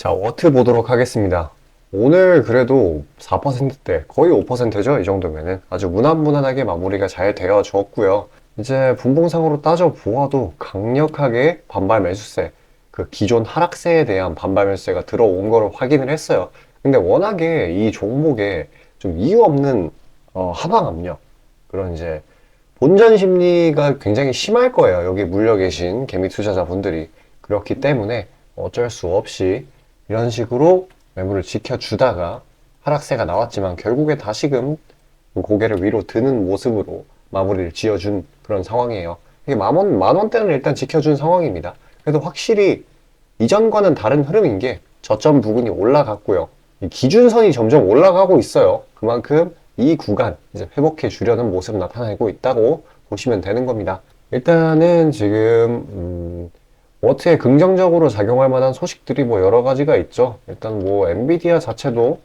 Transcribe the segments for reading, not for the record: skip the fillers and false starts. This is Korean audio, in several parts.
자, 워트 보도록 하겠습니다. 오늘 그래도 4%대, 거의 5%죠? 이 정도면은. 아주 무난무난하게 마무리가 잘 되어 주었고요. 이제 분봉상으로 따져 보아도 강력하게 반발 매수세, 그 기존 하락세에 대한 반발 매수세가 들어온 거를 확인을 했어요. 근데 워낙에 이 종목에 좀 이유 없는 하방 압력, 그런 이제 본전 심리가 굉장히 심할 거예요. 여기 물려 계신 개미 투자자분들이. 그렇기 때문에 어쩔 수 없이 이런 식으로 매물을 지켜주다가 하락세가 나왔지만 결국에 다시금 고개를 위로 드는 모습으로 마무리를 지어준 그런 상황이에요. 이게 만 원대는 일단 지켜준 상황입니다. 그래도 확실히 이전과는 다른 흐름인 게 저점 부근이 올라갔고요. 이 기준선이 점점 올라가고 있어요. 그만큼 이 구간 이제 회복해 주려는 모습 나타내고 있다고 보시면 되는 겁니다. 일단은 지금 워트에 긍정적으로 작용할 만한 소식들이 뭐 여러 가지가 있죠. 일단 뭐 엔비디아 자체도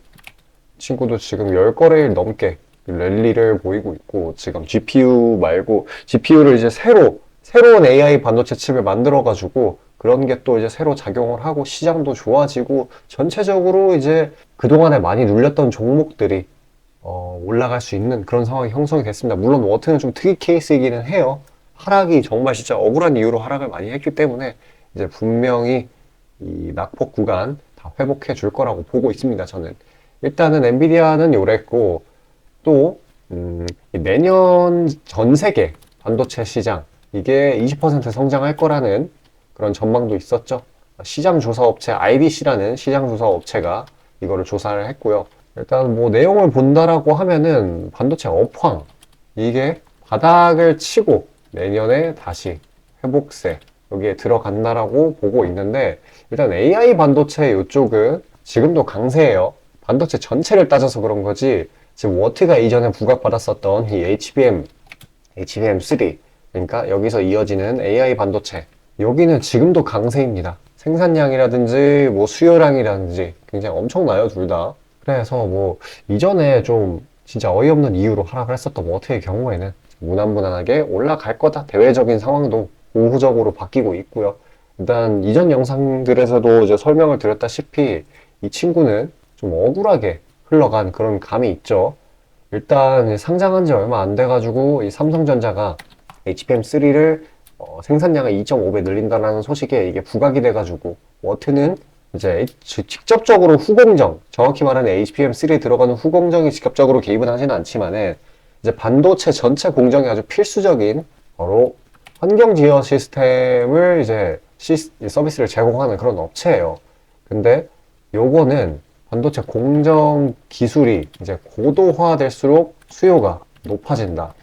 친구도 지금 10거래일 넘게 랠리를 보이고 있고, 지금 GPU 말고 GPU를 이제 새로운 AI 반도체 칩을 만들어 가지고 그런 게 또 이제 새로 작용을 하고 시장도 좋아지고 전체적으로 이제 그동안에 많이 눌렸던 종목들이 올라갈 수 있는 그런 상황이 형성이 됐습니다. 물론 워트는 좀 특이 케이스이기는 해요. 하락이 정말 진짜 억울한 이유로 하락을 많이 했기 때문에 이제 분명히 이 낙폭 구간 다 회복해 줄 거라고 보고 있습니다. 저는 일단은 엔비디아는 요랬고, 또 내년 전 세계 반도체 시장 이게 20% 성장할 거라는 그런 전망도 있었죠. 시장 조사 업체 IDC라는 시장 조사 업체가 이거를 조사를 했고요. 일단 뭐 내용을 본다라고 하면은 반도체 업황 이게 바닥을 치고 내년에 다시 회복세 여기에 들어간다라고 보고 있는데, 일단 AI 반도체 이쪽은 지금도 강세예요. 반도체 전체를 따져서 그런 거지 지금 워트가 이전에 부각받았었던 이 HBM3, 그러니까 여기서 이어지는 AI 반도체 여기는 지금도 강세입니다. 생산량이라든지 뭐 수요량이라든지 굉장히 엄청나요, 둘 다. 그래서 뭐 이전에 좀 진짜 어이없는 이유로 하락을 했었던 워트의 경우에는 무난무난하게 올라갈 거다. 대외적인 상황도 우호적으로 바뀌고 있고요. 일단 이전 영상들에서도 이제 설명을 드렸다시피 이 친구는 좀 억울하게 흘러간 그런 감이 있죠. 일단 상장한 지 얼마 안 돼가지고 이 삼성전자가 HBM3를 생산량을 2.5배 늘린다는 소식에 이게 부각이 돼가지고 워트는 이제 직접적으로 후공정, 정확히 말하는 HBM3에 들어가는 후공정이 직접적으로 개입은 하지는 않지만은 이제 반도체 전체 공정이 아주 필수적인 바로 환경 제어 시스템을 이제 서비스를 제공하는 그런 업체예요. 근데 요거는 반도체 공정 기술이 이제 고도화될수록 수요가 높아진다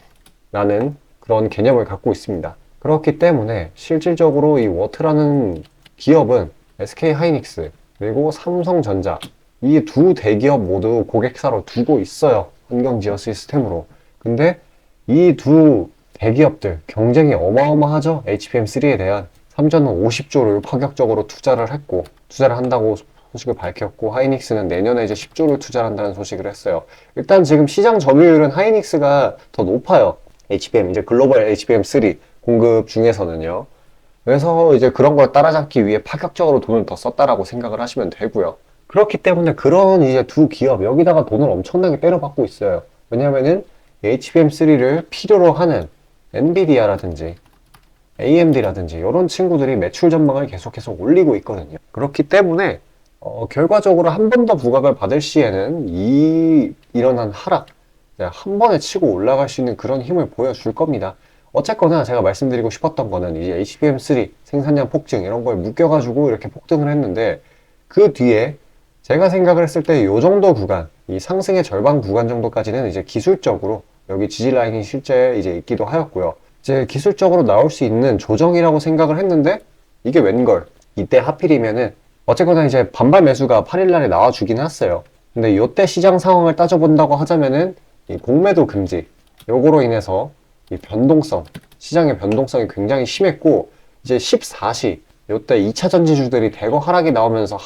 라는 그런 개념을 갖고 있습니다. 그렇기 때문에 실질적으로 이 워트라는 기업은 SK 하이닉스 그리고 삼성전자 이 두 대기업 모두 고객사로 두고 있어요. 환경 제어 시스템으로. 근데 이 두 대기업들 경쟁이 어마어마하죠. HBM3에 대한 삼전은 50조를 파격적으로 투자를 한다고 소식을 밝혔고, 하이닉스는 내년에 이제 10조를 투자한다는 소식을 했어요. 일단 지금 시장 점유율은 하이닉스가 더 높아요. 이제 글로벌 HBM3 공급 중에서는요. 그래서 이제 그런 걸 따라잡기 위해 파격적으로 돈을 더 썼다라고 생각을 하시면 되고요. 그렇기 때문에 그런 이제 두 기업 여기다가 돈을 엄청나게 때려박고 있어요. 왜냐면은 HBM3를 필요로 하는 엔비디아라든지 AMD라든지 이런 친구들이 매출 전망을 계속해서 올리고 있거든요. 그렇기 때문에 결과적으로 한 번 더 부각을 받을 시에는 일어난 하락 한 번에 치고 올라갈 수 있는 그런 힘을 보여줄 겁니다. 어쨌거나 제가 말씀드리고 싶었던 거는 이제 HBM3 생산량 폭증 이런 걸 묶여가지고 이렇게 폭등을 했는데, 그 뒤에 제가 생각을 했을 때 이 정도 구간, 이 상승의 절반 구간 정도까지는 이제 기술적으로 여기 지지 라인이 실제 이제 있기도 하였고요. 이제 기술적으로 나올 수 있는 조정이라고 생각을 했는데 이게 웬걸 이때 하필이면은 어쨌거나 이제 반발 매수가 8일날에 나와주긴 했어요. 근데 이때 시장 상황을 따져본다고 하자면은 이 공매도 금지 요거로 인해서 이 변동성, 시장의 변동성이 굉장히 심했고, 이제 14시 요때 2차 전지주들이 대거 하락이 나오면서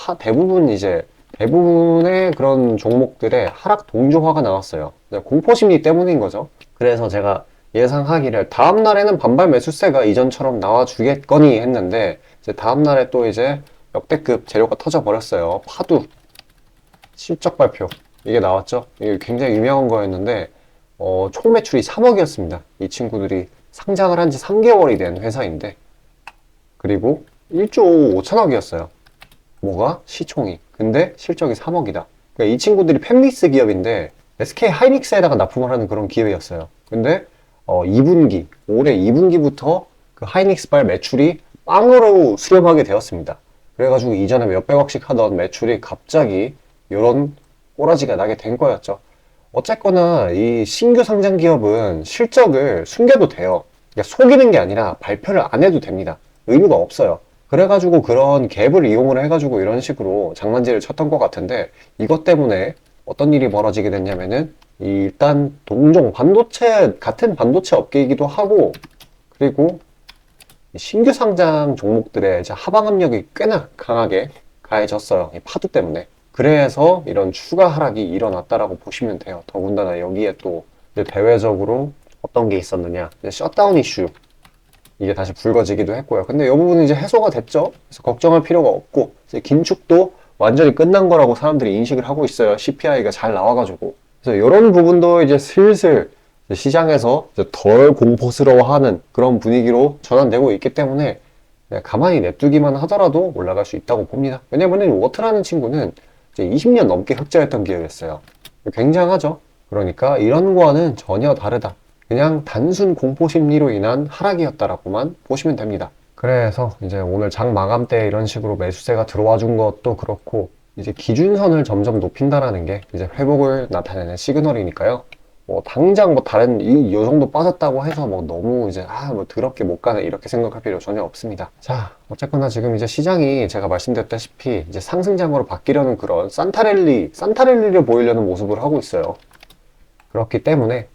대부분의 그런 종목들의 하락 동조화가 나왔어요. 공포심리 때문인 거죠. 그래서 제가 예상하기를 다음날에는 반발 매수세가 이전처럼 나와주겠거니 했는데, 이제 다음날에 또 이제 역대급 재료가 터져버렸어요. 파두 실적 발표 이게 나왔죠. 이게 굉장히 유명한 거였는데 총 매출이 3억이었습니다. 이 친구들이 상장을 한 지 3개월이 된 회사인데, 그리고 1조 5천억이었어요. 뭐가? 시총이. 근데 실적이 3억이다. 그러니까 이 친구들이 팹리스 기업인데 SK 하이닉스에다가 납품을 하는 그런 기업이었어요. 근데 2분기, 올해 2분기부터 그 하이닉스발 매출이 빵으로 수렴하게 되었습니다. 그래가지고 이전에 몇백억씩 하던 매출이 갑자기 이런 꼬라지가 나게 된 거였죠. 어쨌거나 이 신규 상장 기업은 실적을 숨겨도 돼요. 그러니까 속이는 게 아니라 발표를 안 해도 됩니다. 의무가 없어요. 그래가지고 그런 갭을 이용을 해가지고 이런 식으로 장난질을 쳤던 것 같은데, 이것 때문에 어떤 일이 벌어지게 됐냐면은 일단 동종 반도체, 같은 반도체 업계이기도 하고, 그리고 신규 상장 종목들의 이제 하방 압력이 꽤나 강하게 가해졌어요. 이 파도 때문에. 그래서 이런 추가 하락이 일어났다라고 보시면 돼요. 더군다나 여기에 또 이제 대외적으로 어떤 게 있었느냐, 이제 셧다운 이슈, 이게 다시 불거지기도 했고요. 근데 이 부분은 이제 해소가 됐죠. 그래서 걱정할 필요가 없고, 이제 긴축도 완전히 끝난 거라고 사람들이 인식을 하고 있어요. CPI가 잘 나와가지고. 그래서 이런 부분도 이제 슬슬 시장에서 이제 덜 공포스러워하는 그런 분위기로 전환되고 있기 때문에 그냥 가만히 냅두기만 하더라도 올라갈 수 있다고 봅니다. 왜냐면은 워트라는 친구는 이제 20년 넘게 흑자였던 기업이었어요. 굉장하죠. 그러니까 이런 거와는 전혀 다르다. 그냥 단순 공포 심리로 인한 하락이었다라고만 보시면 됩니다. 그래서 이제 오늘 장 마감 때 이런 식으로 매수세가 들어와 준 것도 그렇고, 이제 기준선을 점점 높인다라는 게 이제 회복을 나타내는 시그널이니까요. 뭐 당장 뭐 다른 요 정도 빠졌다고 해서 뭐 너무 이제 뭐 더럽게 못 가네 이렇게 생각할 필요 전혀 없습니다. 자, 어쨌거나 지금 이제 시장이 제가 말씀드렸다시피 이제 상승장으로 바뀌려는 그런 산타랠리를 보이려는 모습을 하고 있어요. 그렇기 때문에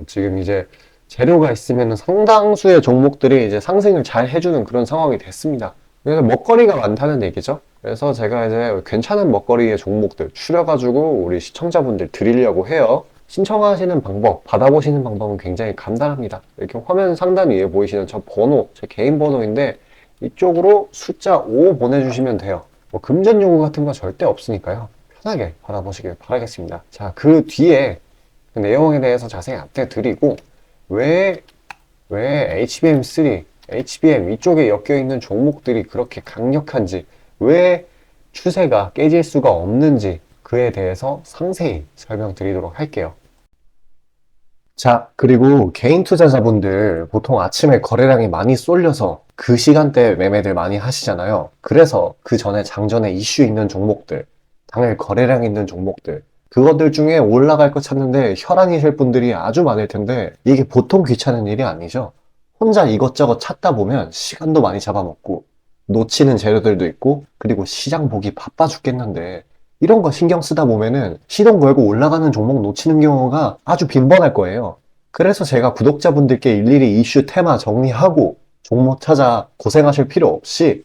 지금 이제 재료가 있으면 상당수의 종목들이 이제 상승을 잘 해주는 그런 상황이 됐습니다. 그래서 먹거리가 많다는 얘기죠. 그래서 제가 이제 괜찮은 먹거리의 종목들 추려가지고 우리 시청자분들 드리려고 해요. 신청하시는 방법, 받아보시는 방법은 굉장히 간단합니다. 이렇게 화면 상단 위에 보이시는 저 번호, 제 개인 번호인데 이쪽으로 숫자 5 보내주시면 돼요. 뭐 금전 요구 같은 거 절대 없으니까요. 편하게 받아보시길 바라겠습니다. 자, 그 뒤에 그 내용에 대해서 자세히 앞에 드리고, 왜 HBM3, HBM 이쪽에 엮여 있는 종목들이 그렇게 강력한지, 왜 추세가 깨질 수가 없는지 그에 대해서 상세히 설명드리도록 할게요. 자, 그리고 개인 투자자분들 보통 아침에 거래량이 많이 쏠려서 그 시간대에 매매들 많이 하시잖아요. 그래서 그 전에 장전에 이슈 있는 종목들, 당일 거래량 있는 종목들, 그것들 중에 올라갈 거 찾는데 혈안이 셀 분들이 아주 많을 텐데, 이게 보통 귀찮은 일이 아니죠. 혼자 이것저것 찾다 보면 시간도 많이 잡아먹고 놓치는 재료들도 있고, 그리고 시장 보기 바빠 죽겠는데 이런 거 신경 쓰다 보면은 시동 걸고 올라가는 종목 놓치는 경우가 아주 빈번할 거예요. 그래서 제가 구독자분들께 일일이 이슈 테마 정리하고 종목 찾아 고생하실 필요 없이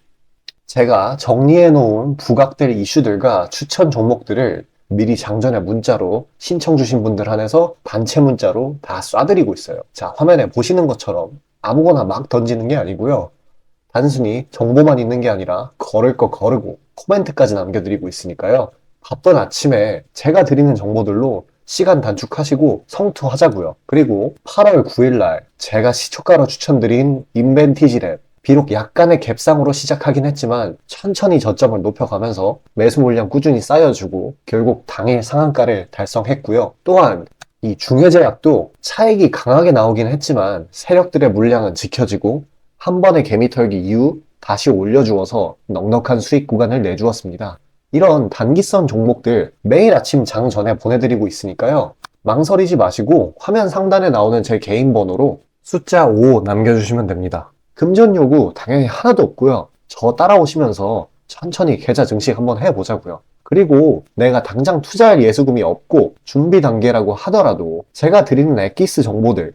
제가 정리해 놓은 부각될 이슈들과 추천 종목들을 미리 장전에 문자로 신청 주신 분들 한해서 단체 문자로 다 쏴드리고 있어요. 자, 화면에 보시는 것처럼 아무거나 막 던지는 게 아니고요. 단순히 정보만 있는 게 아니라 걸을 거 거르고 코멘트까지 남겨드리고 있으니까요. 바쁜 아침에 제가 드리는 정보들로 시간 단축하시고 성투하자고요. 그리고 8월 9일날 제가 시초가로 추천드린 인벤티지랩, 비록 약간의 갭상으로 시작하긴 했지만 천천히 저점을 높여가면서 매수 물량 꾸준히 쌓여주고 결국 당일 상한가를 달성했고요. 또한 이 중해제약도 차익이 강하게 나오긴 했지만 세력들의 물량은 지켜지고 한 번의 개미 털기 이후 다시 올려주어서 넉넉한 수익 구간을 내주었습니다. 이런 단기성 종목들 매일 아침 장 전에 보내드리고 있으니까요. 망설이지 마시고 화면 상단에 나오는 제 개인 번호로 숫자 5 남겨주시면 됩니다. 금전 요구 당연히 하나도 없고요. 저 따라오시면서 천천히 계좌 증식 한번 해보자고요. 그리고 내가 당장 투자할 예수금이 없고 준비 단계라고 하더라도 제가 드리는 엑기스 정보들,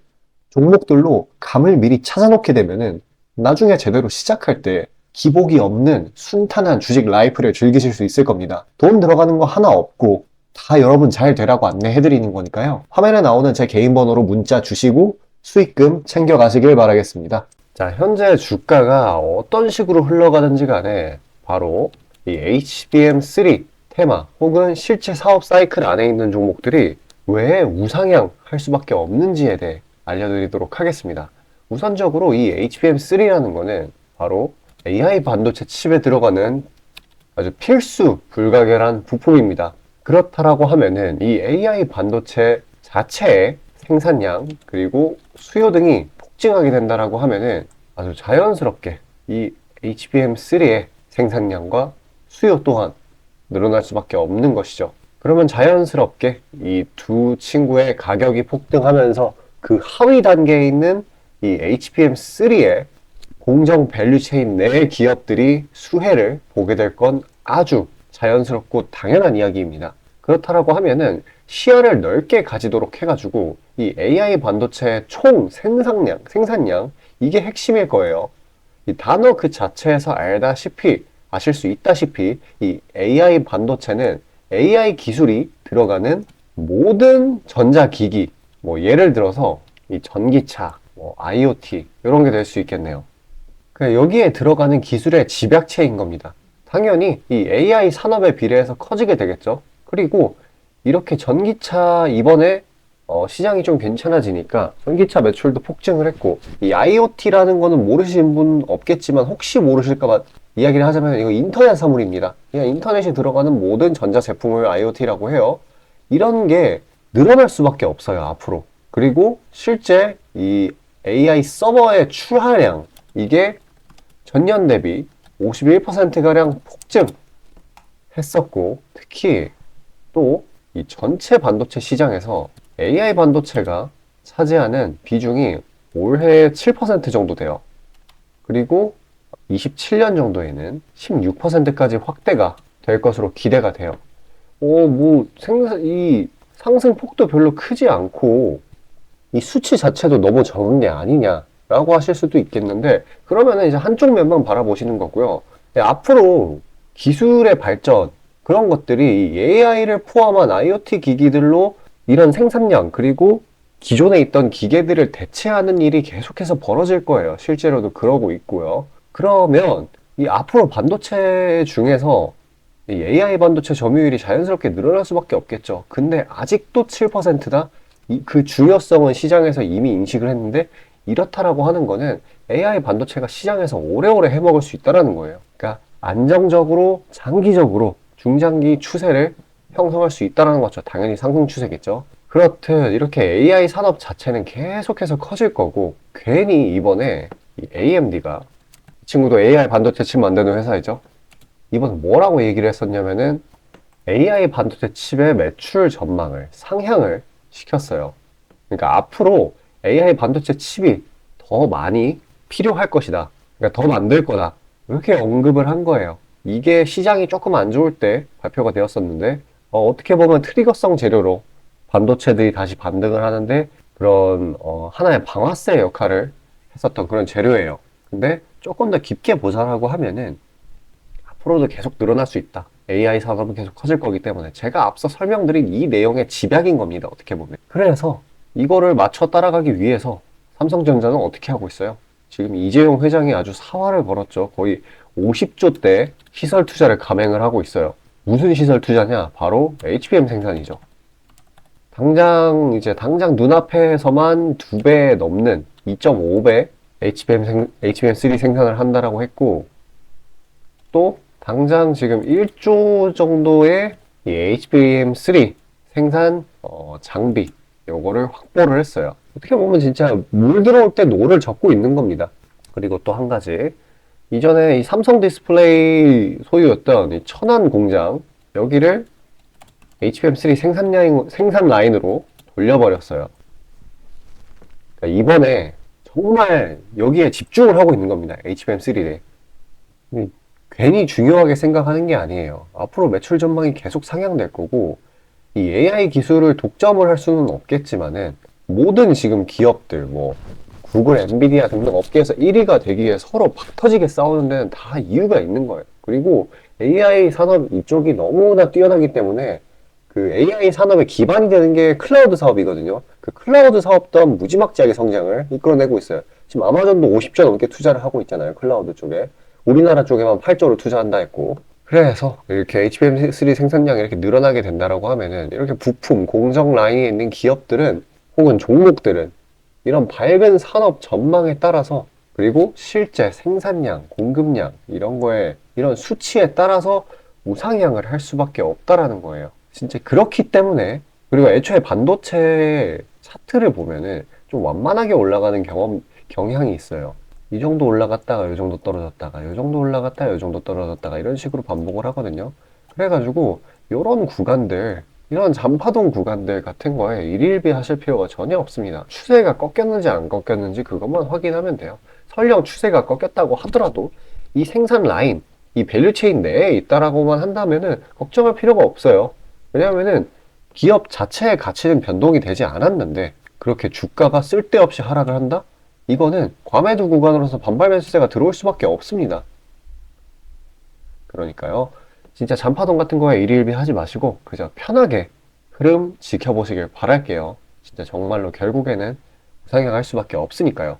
종목들로 감을 미리 찾아놓게 되면은 나중에 제대로 시작할 때 기복이 없는 순탄한 주식 라이프를 즐기실 수 있을 겁니다. 돈 들어가는 거 하나 없고 다 여러분 잘 되라고 안내해드리는 거니까요. 화면에 나오는 제 개인 번호로 문자 주시고 수익금 챙겨가시길 바라겠습니다. 자, 현재 주가가 어떤 식으로 흘러가는지 간에 바로 이 HBM3 테마 혹은 실제 사업 사이클 안에 있는 종목들이 왜 우상향할 수밖에 없는지에 대해 알려드리도록 하겠습니다. 우선적으로 이 HBM3라는 거는 바로 AI 반도체 칩에 들어가는 아주 필수 불가결한 부품입니다. 그렇다라고 하면은 이 AI 반도체 자체의 생산량 그리고 수요 등이 폭증하게 된다라고 하면은 아주 자연스럽게 이 HBM3의 생산량과 수요 또한 늘어날 수밖에 없는 것이죠. 그러면 자연스럽게 이 두 친구의 가격이 폭등하면서 그 하위 단계에 있는 이 HBM3의 공정 밸류체인 내 기업들이 수혜를 보게 될 건 아주 자연스럽고 당연한 이야기입니다. 그렇다라고 하면은 시야를 넓게 가지도록 해가지고 이 AI 반도체의 총 생산량, 이게 핵심일 거예요. 이 단어 그 자체에서 아실 수 있다시피 이 AI 반도체는 AI 기술이 들어가는 모든 전자기기, 뭐 예를 들어서 이 전기차, 뭐 IoT 이런 게 될 수 있겠네요. 여기에 들어가는 기술의 집약체인 겁니다. 당연히 이 AI 산업에 비례해서 커지게 되겠죠. 그리고 이렇게 전기차 이번에 시장이 좀 괜찮아지니까 전기차 매출도 폭증을 했고, 이 IoT라는 거는 모르시는 분 없겠지만 혹시 모르실까봐 이야기를 하자면 이거 인터넷 사물입니다. 그냥 인터넷에 들어가는 모든 전자제품을 IoT라고 해요. 이런 게 늘어날 수밖에 없어요, 앞으로. 그리고 실제 이 AI 서버의 출하량, 이게 전년 대비 51%가량 폭증했었고, 특히 또 이 전체 반도체 시장에서 AI 반도체가 차지하는 비중이 올해 7% 정도 돼요. 그리고 27년 정도에는 16%까지 확대가 될 것으로 기대가 돼요. 이 상승폭도 별로 크지 않고 이 수치 자체도 너무 적은 게 아니냐라고 하실 수도 있겠는데, 그러면은 이제 한쪽 면만 바라보시는 거고요. 앞으로 기술의 발전, 그런 것들이 AI를 포함한 IoT 기기들로 이런 생산량 그리고 기존에 있던 기계들을 대체하는 일이 계속해서 벌어질 거예요. 실제로도 그러고 있고요. 그러면 이 앞으로 반도체 중에서 이 AI 반도체 점유율이 자연스럽게 늘어날 수밖에 없겠죠. 근데 아직도 7%다? 그 중요성은 시장에서 이미 인식을 했는데, 이렇다라고 하는 거는 AI 반도체가 시장에서 오래오래 해먹을 수 있다는 거예요. 그러니까 안정적으로 장기적으로 중장기 추세를 형성할 수 있다는 거죠. 당연히 상승 추세겠죠. 그렇듯 이렇게 AI 산업 자체는 계속해서 커질 거고, 괜히 이번에 이 AMD가, 이 친구도 AI 반도체 칩 만드는 회사이죠. 이번 뭐라고 얘기를 했었냐면은 AI 반도체 칩의 매출 전망을 상향을 시켰어요. 그러니까 앞으로 AI 반도체 칩이 더 많이 필요할 것이다. 그러니까 더 만들 거다. 이렇게 언급을 한 거예요. 이게 시장이 조금 안 좋을 때 발표가 되었었는데, 어떻게 보면 트리거성 재료로 반도체들이 다시 반등을 하는데 그런 하나의 방아쇠 역할을 했었던 그런 재료예요. 근데 조금 더 깊게 보자라고 하면은 앞으로도 계속 늘어날 수 있다. AI 산업은 계속 커질 거기 때문에 제가 앞서 설명드린 이 내용의 집약인 겁니다. 어떻게 보면. 그래서 이거를 맞춰 따라가기 위해서 삼성전자는 어떻게 하고 있어요? 지금 이재용 회장이 아주 사활을 벌었죠. 거의 50조대 시설 투자를 감행을 하고 있어요. 무슨 시설 투자냐? 바로 HBM 생산이죠. 당장 눈앞에서만 2배 넘는 2.5배 HBM3 생산을 한다라고 했고, 또 당장 지금 1조 정도의 이 HBM3 생산 장비, 요거를 확보를 했어요. 어떻게 보면 진짜 물 들어올 때 노를 젓고 있는 겁니다. 그리고 또 한 가지, 이전에 이 삼성 디스플레이 소유였던 이 천안 공장, 여기를 HBM3 생산 라인으로 돌려버렸어요. 그러니까 이번에 정말 여기에 집중을 하고 있는 겁니다. HBM3에. 괜히 중요하게 생각하는 게 아니에요. 앞으로 매출 전망이 계속 상향될 거고, 이 AI 기술을 독점을 할 수는 없겠지만은 모든 지금 기업들, 뭐 구글, 엔비디아 등등 업계에서 1위가 되기 위해 서로 팍 터지게 싸우는 데는 다 이유가 있는 거예요. 그리고 AI 산업 이쪽이 너무나 뛰어나기 때문에 그 AI 산업의 기반이 되는 게 클라우드 사업이거든요. 그 클라우드 사업 또한 무지막지하게 성장을 이끌어내고 있어요. 지금 아마존도 50조 넘게 투자를 하고 있잖아요. 클라우드 쪽에. 우리나라 쪽에만 8조를 투자한다 했고. 그래서 이렇게 HBM3 생산량이 이렇게 늘어나게 된다라고 하면은 이렇게 부품, 공정 라인에 있는 기업들은 혹은 종목들은 이런 밝은 산업 전망에 따라서 그리고 실제 생산량, 공급량 이런 거에 이런 수치에 따라서 우상향을 할 수밖에 없다라는 거예요. 진짜 그렇기 때문에 그리고 애초에 반도체 차트를 보면은 좀 완만하게 올라가는 경향이 있어요. 이 정도 올라갔다가 이 정도 떨어졌다가 이 정도 올라갔다가 이 정도 떨어졌다가 이런 식으로 반복을 하거든요. 그래가지고 이런 구간들 이런 잔파동 구간들 같은 거에 일일비 하실 필요가 전혀 없습니다. 추세가 꺾였는지 안 꺾였는지 그것만 확인하면 돼요. 설령 추세가 꺾였다고 하더라도 이 생산 라인, 이 밸류체인 내에 있다라고만 한다면은 걱정할 필요가 없어요. 왜냐하면은 기업 자체의 가치는 변동이 되지 않았는데 그렇게 주가가 쓸데없이 하락을 한다? 이거는 과매도 구간으로서 반발 매수세가 들어올 수밖에 없습니다. 그러니까요. 진짜 잔파동 같은 거에 일일비 하지 마시고 그저 편하게 흐름 지켜보시길 바랄게요. 진짜 정말로 결국에는 우상향할 수밖에 없으니까요.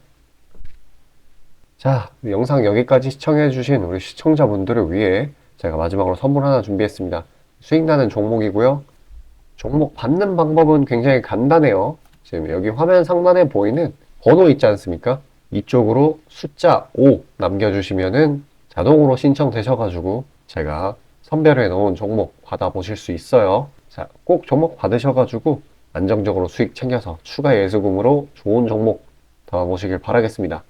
자, 영상 여기까지 시청해주신 우리 시청자분들을 위해 제가 마지막으로 선물 하나 준비했습니다. 수익나는 종목이고요. 종목 받는 방법은 굉장히 간단해요. 지금 여기 화면 상단에 보이는 번호 있지 않습니까? 이쪽으로 숫자 5 남겨주시면은 자동으로 신청되셔가지고 제가 선별해 놓은 종목 받아보실 수 있어요. 자, 꼭 종목 받으셔가지고 안정적으로 수익 챙겨서 추가 예수금으로 좋은 종목 담아보시길 바라겠습니다.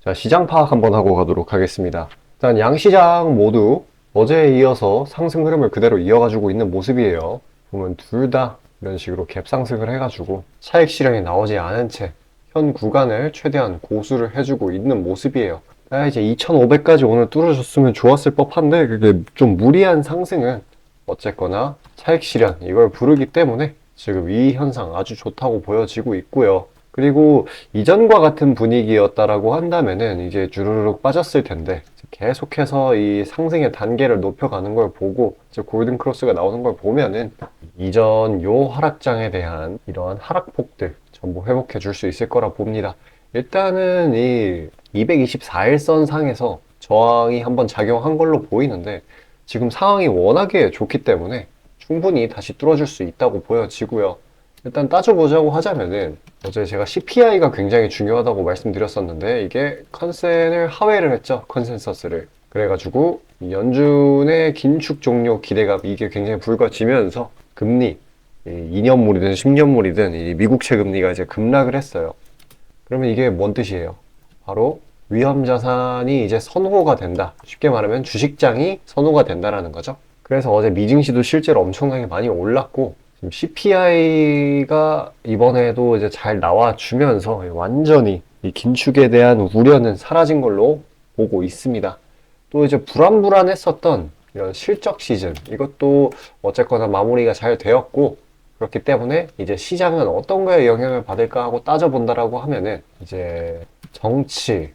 자, 시장 파악 한번 하고 가도록 하겠습니다. 일단 양시장 모두 어제에 이어서 상승 흐름을 그대로 이어가지고 있는 모습이에요. 보면 둘 다 이런 식으로 갭 상승을 해가지고 차익 실현이 나오지 않은 채 현 구간을 최대한 고수를 해주고 있는 모습이에요. 이제 2500까지 오늘 뚫어줬으면 좋았을 법한데 그게 좀 무리한 상승은 어쨌거나 차익 실현 이걸 부르기 때문에 지금 이 현상 아주 좋다고 보여지고 있고요. 그리고 이전과 같은 분위기였다라고 한다면은 이제 주르륵 빠졌을 텐데 계속해서 이 상승의 단계를 높여가는 걸 보고 이제 골든 크로스가 나오는 걸 보면은 이전 요 하락장에 대한 이러한 하락폭들 전부 회복해 줄 수 있을 거라 봅니다. 일단은 이 224일선 상에서 저항이 한번 작용한 걸로 보이는데 지금 상황이 워낙에 좋기 때문에 충분히 다시 뚫어줄 수 있다고 보여지고요. 일단 따져보자고 하자면은 어제 제가 CPI가 굉장히 중요하다고 말씀드렸었는데 이게 컨센을 하회를 했죠. 컨센서스를. 그래가지고 연준의 긴축 종료 기대감 이게 굉장히 불거지면서 금리 2년물이든 10년물이든 이 미국채 금리가 이제 급락을 했어요. 그러면 이게 뭔 뜻이에요? 바로 위험 자산이 이제 선호가 된다. 쉽게 말하면 주식장이 선호가 된다라는 거죠. 그래서 어제 미증시도 실제로 엄청나게 많이 올랐고 지금 CPI가 이번에도 이제 잘 나와주면서 완전히 이 긴축에 대한 우려는 사라진 걸로 보고 있습니다. 또 이제 불안불안했었던 이런 실적 시즌 이것도 어쨌거나 마무리가 잘 되었고 그렇기 때문에 이제 시장은 어떤 거에 영향을 받을까 하고 따져본다라고 하면은 이제 정치,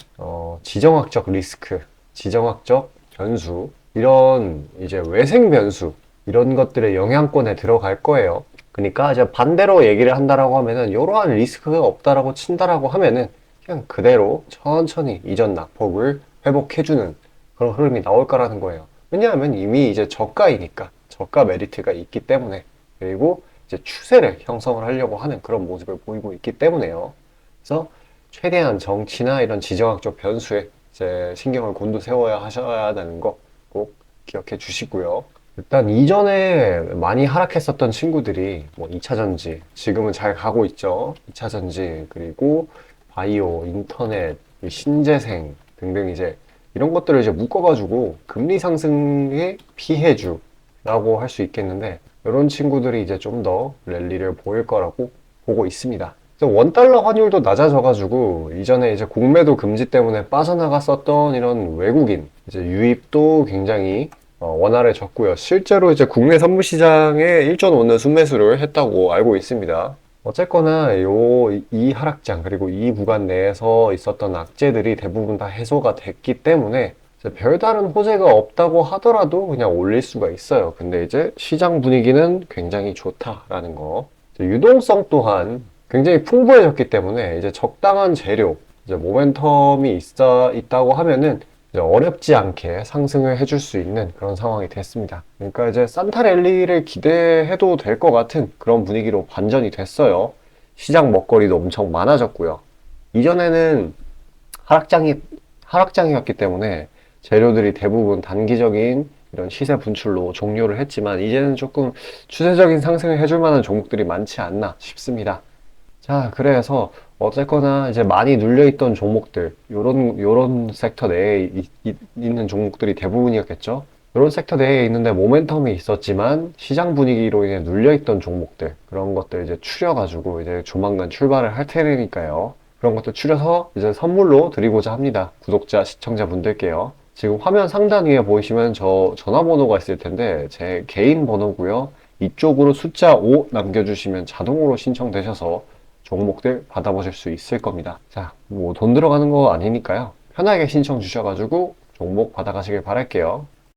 지정학적 리스크, 지정학적 변수 이런 이제 외생 변수 이런 것들의 영향권에 들어갈 거예요. 그러니까 이제 반대로 얘기를 한다라고 하면은 이러한 리스크가 없다라고 친다라고 하면은 그냥 그대로 천천히 이전 낙폭을 회복해주는 그런 흐름이 나올 거라는 거예요. 왜냐하면 이미 이제 저가이니까 저가 메리트가 있기 때문에 그리고 이제 추세를 형성을 하려고 하는 그런 모습을 보이고 있기 때문에요. 그래서 최대한 정치나 이런 지정학적 변수에 이제 신경을 곤두세워야 하셔야 하는 거 꼭 기억해 주시고요. 일단 이전에 많이 하락했었던 친구들이 뭐 2차전지 지금은 잘 가고 있죠. 2차전지 그리고 바이오, 인터넷, 신재생 등등 이제 이런 것들을 이제 묶어가지고 금리 상승의 피해주라고 할 수 있겠는데 이런 친구들이 이제 좀 더 랠리를 보일 거라고 보고 있습니다. 원달러 환율도 낮아져가지고 이전에 이제 공매도 금지 때문에 빠져나갔었던 이런 외국인 이제 유입도 굉장히 원활해졌고요. 실제로 이제 국내 선물시장에 1.5는 순매수를 했다고 알고 있습니다. 어쨌거나 이 하락장 그리고 이 구간 내에서 있었던 악재들이 대부분 다 해소가 됐기 때문에 별다른 호재가 없다고 하더라도 그냥 올릴 수가 있어요. 근데 이제 시장 분위기는 굉장히 좋다라는 거. 유동성 또한 굉장히 풍부해졌기 때문에 이제 적당한 재료, 이제 모멘텀이 있다고 하면은 이제 어렵지 않게 상승을 해줄 수 있는 그런 상황이 됐습니다. 그러니까 이제 산타 랠리를 기대해도 될 것 같은 그런 분위기로 반전이 됐어요. 시장 먹거리도 엄청 많아졌고요. 이전에는 하락장이었기 때문에 재료들이 대부분 단기적인 이런 시세 분출로 종료를 했지만 이제는 조금 추세적인 상승을 해줄 만한 종목들이 많지 않나 싶습니다. 자, 그래서 어쨌거나 이제 많이 눌려있던 종목들, 요런 섹터 내에 있는 종목들이 대부분이었겠죠. 요런 섹터 내에 있는데 모멘텀이 있었지만 시장 분위기로 인해 눌려있던 종목들, 그런 것들 이제 추려가지고 이제 조만간 출발을 할 테니까요. 그런 것들 추려서 이제 선물로 드리고자 합니다. 구독자, 시청자분들께요. 지금 화면 상단 위에 보이시면 저 전화번호가 있을 텐데 제 개인 번호고요. 이쪽으로 숫자 5 남겨주시면 자동으로 신청되셔서 종목들 받아보실 수 있을 겁니다. 자, 뭐 돈 들어가는 거 아니니까요. 편하게 신청 주셔가지고 종목 받아가시길 바랄게요.